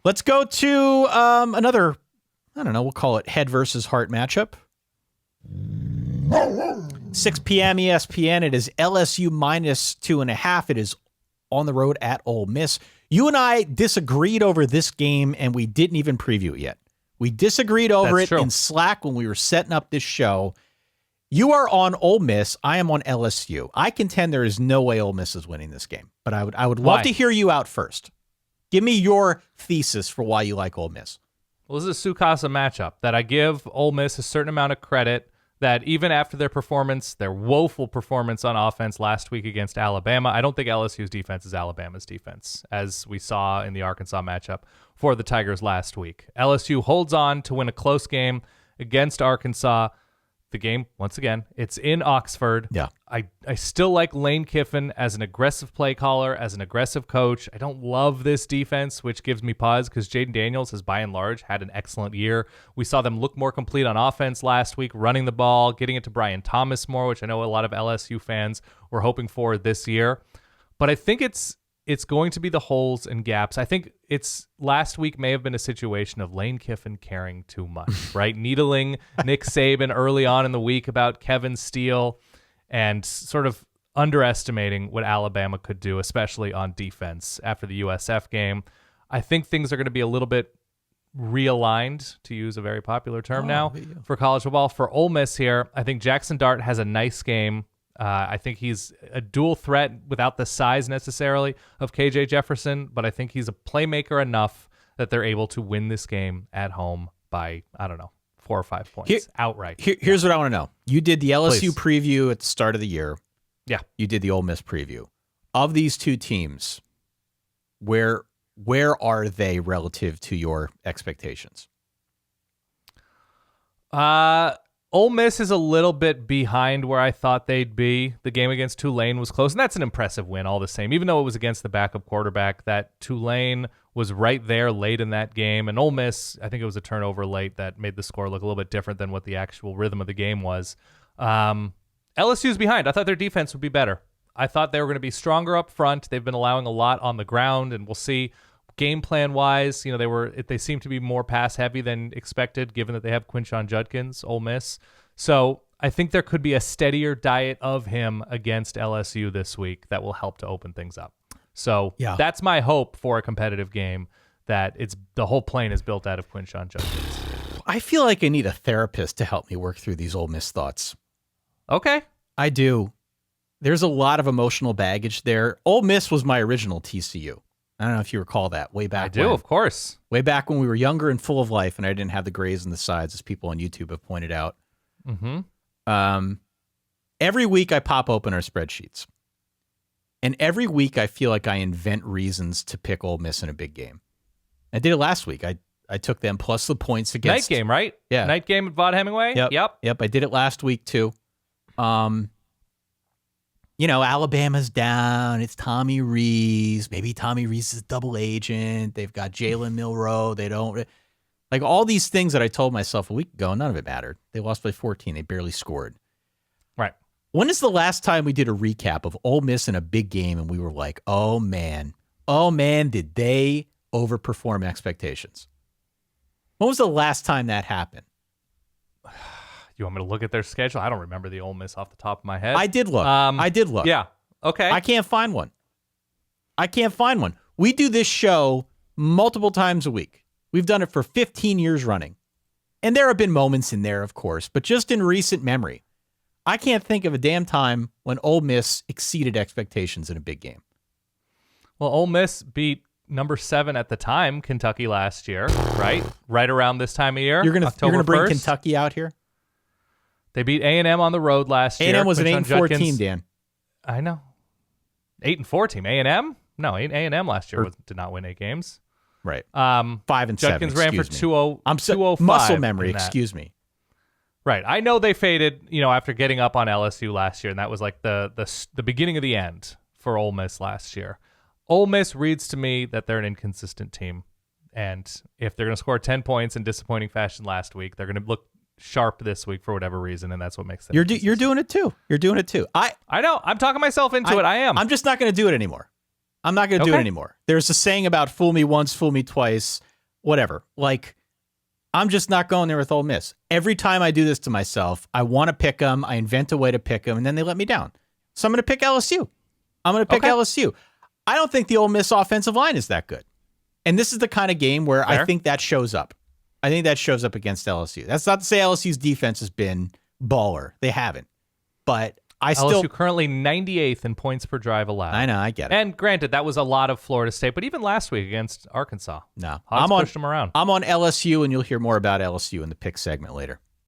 Let's go to another, I don't know, we'll call it head versus heart matchup. 6 p.m. ESPN. It is LSU -2.5. It is on the road at Ole Miss. You and I disagreed over this game, and we didn't even preview it yet. We disagreed over That's it true. in Slack when we were setting up this show. You are on Ole Miss. I am on LSU. I contend there is no way Ole Miss is winning this game, but I would love to hear you out first. Give me your thesis for why you like Ole Miss. Well, this is a Sukasa matchup that I give Ole Miss a certain amount of credit that even after their performance, their woeful performance on offense last week against Alabama, I don't think LSU's defense is Alabama's defense, as we saw in the Arkansas matchup for the Tigers last week. LSU holds on to win a close game against Arkansas. The game, once again, it's in Oxford. Yeah. I still like Lane Kiffin as an aggressive play caller, as an aggressive coach. I don't love this defense, which gives me pause because Jayden Daniels has, by and large, had an excellent year. We saw them look more complete on offense last week, running the ball, getting it to Brian Thomas more, which I know a lot of LSU fans were hoping for this year. But I think it's going to be the holes and gaps. I think it's last week may have been a situation of Lane Kiffin caring too much, right? Needling Nick Saban early on in the week about Kevin Steele and sort of underestimating what Alabama could do, especially on defense after the USF game. I think things are going to be a little bit realigned, to use a very popular term now, for college football. For Ole Miss here, I think Jaxson Dart has a nice game. I think he's a dual threat without the size necessarily of KJ Jefferson, but I think he's a playmaker enough that they're able to win this game at home by, 4 or 5 points outright. Here's what I want to know. You did the LSU Please. preview at the start of the year. Yeah. You did the Ole Miss preview. Of these two teams, where are they relative to your expectations? Ole Miss is a little bit behind where I thought they'd be. The game against Tulane was close, and that's an impressive win all the same. Even though it was against the backup quarterback, that Tulane was right there late in that game. And Ole Miss, I think it was a turnover late that made the score look a little bit different than what the actual rhythm of the game was. LSU's behind. I thought their defense would be better. I thought they were going to be stronger up front. They've been allowing a lot on the ground, and we'll see. Game plan wise, they seem to be more pass heavy than expected, given that they have Quinshon Judkins, Ole Miss. So I think there could be a steadier diet of him against LSU this week that will help to open things up. So That's my hope for a competitive game, that it's the whole plane is built out of Quinshon Judkins. I feel like I need a therapist to help me work through these Ole Miss thoughts. Okay. I do. There's a lot of emotional baggage there. Ole Miss was my original TCU. I don't know if you recall that way back. I do, of course. Way back when we were younger and full of life, and I didn't have the grays and the sides, as people on YouTube have pointed out. Mm-hmm. Every week I pop open our spreadsheets, and every week I feel like I invent reasons to pick Ole Miss in a big game. I did it last week. I took them plus the points against night game, right? Yeah, night game at Vaught Hemingway. Yep. I did it last week too. Alabama's down. It's Tommy Rees. Maybe Tommy Rees is a double agent. They've got Jalen Milroe. They don't like all these things that I told myself a week ago. None of it mattered. They lost by 14. They barely scored. Right. When is the last time we did a recap of Ole Miss in a big game and we were like, oh man, did they overperform expectations? When was the last time that happened? You want me to look at their schedule? I don't remember the Ole Miss off the top of my head. I did look. Yeah. Okay. I can't find one. We do this show multiple times a week. We've done it for 15 years running. And there have been moments in there, of course, but just in recent memory, I can't think of a damn time when Ole Miss exceeded expectations in a big game. Well, Ole Miss beat number 7 at the time, Kentucky, last year, right? Right around this time of year. You're gonna bring Kentucky out here? They beat A&M on the road last year. A&M was an 8-4 team, Dan. I know. 8-4 team. A&M? No, A&M last year did not win 8 games. Right. 5 and 7. Judkins ran for 205. Muscle memory, excuse me. Right. I know they faded, after getting up on LSU last year, and that was like the beginning of the end for Ole Miss last year. Ole Miss reads to me that they're an inconsistent team. And if they're going to score 10 points in disappointing fashion last week, they're going to look sharp this week for whatever reason, and that's what makes them. You're doing it too. I know. I'm talking myself into it. I am. I'm just not going to do it anymore. I'm not going to do it anymore. There's a saying about fool me once, fool me twice. whatever. Like, I'm just not going there with Ole Miss. Every time I do this to myself, I want to pick them. I invent a way to pick them, and then they let me down. So I'm going to pick LSU. I'm going to pick LSU. I don't think the Ole Miss offensive line is that good. And this is the kind of game where I think that shows up. I think that shows up against LSU. That's not to say LSU's defense has been baller. They haven't. But LSU currently 98th in points per drive allowed. I know, I get it. And granted, that was a lot of Florida State, but even last week against Arkansas, no, Hogs pushed them around. I'm on LSU, and you'll hear more about LSU in the pick segment later.